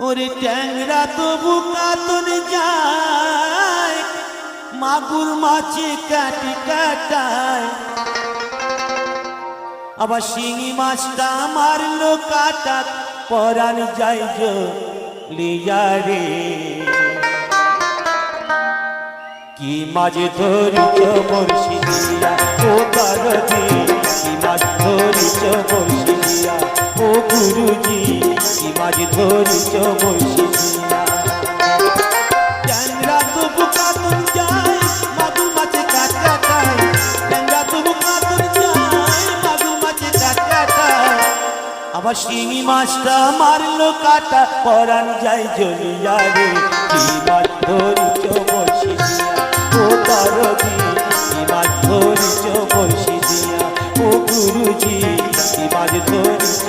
ওরে ট্যাংরা তবু কাতন যায়, মাগুর মাছে কাটি কাটায়, আবার শিঙি মাছটা মারলো কাটা পরাণ যাই লিয়া রে। কি মাঝে ধরিছ বর্ষি দিয়া ও পার্বতী, কি মাছ ধরিছ বর্ষি দিয়া ও গুরুজি, কি মাছ ধরিছ বর্ষি দিয়া। ট্যাংরা তবু কাতন যায়, মাগুর মাছে কাটা খায়, ট্যাংরা তবু কাতন যায়, মাগুর মাছে কাটা খায়, আবার শিঙি মাছটা মারলো কাটা পরাণ যাই জ্বলিয়া রে। কি মাছ ধরিছ বর্ষি দিয়া ও পার্বতী, কি মাছ ধরিছ বর্ষি দিয়া ও গুরুজি, কি মাছ ধরিছ।